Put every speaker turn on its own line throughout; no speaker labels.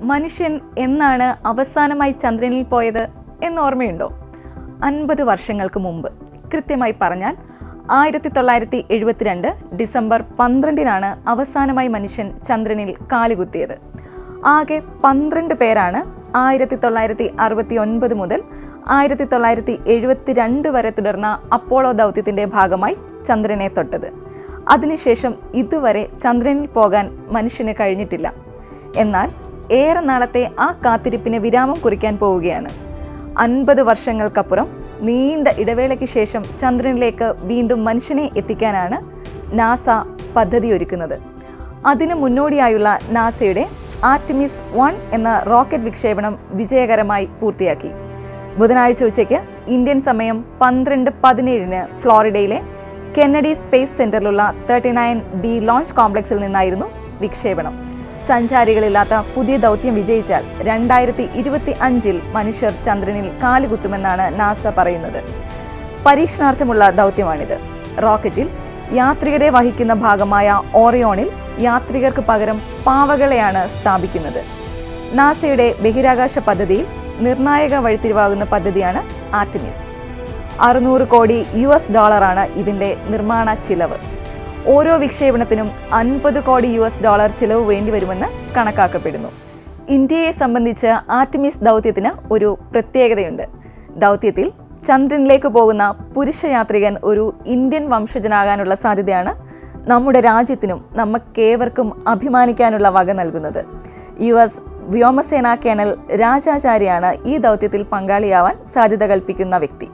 മനുഷ്യൻ എന്നാണ് അവസാനമായി ചന്ദ്രനിൽ പോയത് എന്ന് ഓർമ്മയുണ്ടോ? 50 വർഷങ്ങൾക്ക് മുമ്പ്, കൃത്യമായി പറഞ്ഞാൽ 1972 ഡിസംബർ 12-നാണ് അവസാനമായി മനുഷ്യൻ ചന്ദ്രനിൽ കാലുകുത്തിയത്. ആകെ 12 പേരാണ് 1969 മുതൽ 1972 വരെ തുടർന്ന അപ്പോളോ ദൗത്യത്തിന്റെ ഭാഗമായി ചന്ദ്രനെ തൊട്ടത്. അതിനുശേഷം ഇതുവരെ ചന്ദ്രനിൽ പോകാൻ മനുഷ്യന് കഴിഞ്ഞിട്ടില്ല. എന്നാൽ ഏറെ നാളത്തെ ആ കാത്തിരിപ്പിന് വിരാമം കുറിക്കാൻ പോവുകയാണ്. 50 വർഷങ്ങൾക്കപ്പുറം നീണ്ട ഇടവേളയ്ക്ക് ശേഷം ചന്ദ്രനിലേക്ക് വീണ്ടും മനുഷ്യനെ എത്തിക്കാനാണ് നാസ പദ്ധതിയൊരുക്കുന്നത്. അതിനു മുന്നോടിയായുള്ള നാസയുടെ ആർട്ടിമിസ് 1 എന്ന റോക്കറ്റ് വിക്ഷേപണം വിജയകരമായി പൂർത്തിയാക്കി. ബുധനാഴ്ച ഉച്ചയ്ക്ക് ഇന്ത്യൻ സമയം 12:17 ഫ്ലോറിഡയിലെ കെന്നഡി സ്പേസ് സെന്ററിലുള്ള 39B ലോഞ്ച് കോംപ്ലക്സിൽ നിന്നായിരുന്നു വിക്ഷേപണം. സഞ്ചാരികളില്ലാത്ത പുതിയ ദൗത്യം വിജയിച്ചാൽ 2025 മനുഷ്യർ ചന്ദ്രനിൽ കാലുകുത്തുമെന്നാണ് നാസ പറയുന്നത്. പരീക്ഷണാർത്ഥമുള്ള ദൗത്യമാണിത്. റോക്കറ്റിൽ യാത്രികരെ വഹിക്കുന്ന ഭാഗമായ ഓറിയോണിൽ യാത്രികർക്ക് പകരം പാവകളെയാണ് സ്ഥാപിക്കുന്നത്. നാസയുടെ ബഹിരാകാശ പദ്ധതിയിൽ നിർണായക വഴിത്തിരിവാകുന്ന പദ്ധതിയാണ് ആർട്ടിമിസ്. $600 കോടി ഇതിന്റെ നിർമ്മാണ ചിലവ്. ഓരോ വിക്ഷേപണത്തിനും $50 കോടി ചിലവ് വേണ്ടിവരുമെന്ന് കണക്കാക്കപ്പെടുന്നു. ഇന്ത്യയെ സംബന്ധിച്ച് ആർട്ടിമിസ് ദൗത്യത്തിന് ഒരു പ്രത്യേകതയുണ്ട്. ദൗത്യത്തിൽ ചന്ദ്രനിലേക്ക് പോകുന്ന പുരുഷ യാത്രികൻ ഒരു ഇന്ത്യൻ വംശജനാകാനുള്ള സാധ്യതയാണ് നമ്മുടെ രാജ്യത്തിനും നമുക്കേവർക്കും അഭിമാനിക്കാനുള്ള വക നൽകുന്നത്. US വ്യോമസേനാ കേണൽ രാജാചാര്യാണ് ഈ ദൗത്യത്തിൽ പങ്കാളിയാവാൻ സാധ്യത കൽപ്പിക്കുന്ന വ്യക്തി.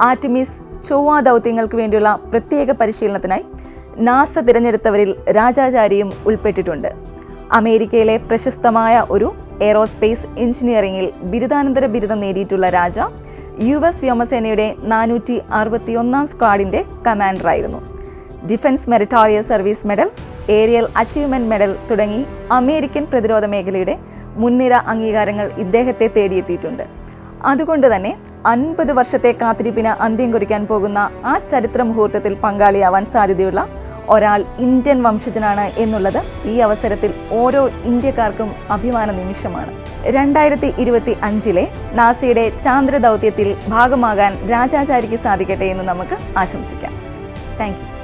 ആർട്ടിമിസ് ചൊവ്വ ദൗത്യങ്ങൾക്ക് വേണ്ടിയുള്ള പ്രത്യേക പരിശീലനത്തിനായി നാസ തിരഞ്ഞെടുത്തവരിൽ രാജാചാരിയും ഉൾപ്പെട്ടിട്ടുണ്ട്. അമേരിക്കയിലെ പ്രശസ്തമായ ഒരു എയ്റോസ്പേസ് എഞ്ചിനീയറിംഗിൽ ബിരുദാനന്തര ബിരുദം നേടിയിട്ടുള്ള രാജ US വ്യോമസേനയുടെ 461 സ്ക്വാഡിന്റെ കമാൻഡറായിരുന്നു. Defence meritorious service medal, aerial achievement medal തുടങ്ങി അമേരിക്കൻ പ്രതിരോധ മേഖലയുടെ മുൻനിര അംഗീകാരങ്ങൾ ഇദ്ദേഹത്തെ തേടിയെത്തിയിട്ടുണ്ട്. അതുകൊണ്ട് തന്നെ 50 വർഷത്തെ കാത്തിരിപ്പിന് അന്ത്യം കുറിക്കാൻ പോകുന്ന ആ ചരിത്ര മുഹൂർത്തത്തിൽ പങ്കാളിയാവാൻ സാധ്യതയുള്ള ഒരാൾ ഇന്ത്യൻ വംശജനാണ് എന്നുള്ളത് ഈ അവസരത്തിൽ ഓരോ ഇന്ത്യക്കാർക്കും അഭിമാന നിമിഷമാണ്. 2025 നാസയുടെ ചാന്ദ്ര ദൗത്യത്തിൽ ഭാഗമാകാൻ രാജാചാരിക്ക് സാധിക്കട്ടെ എന്ന് നമുക്ക് ആശംസിക്കാം. Thank you.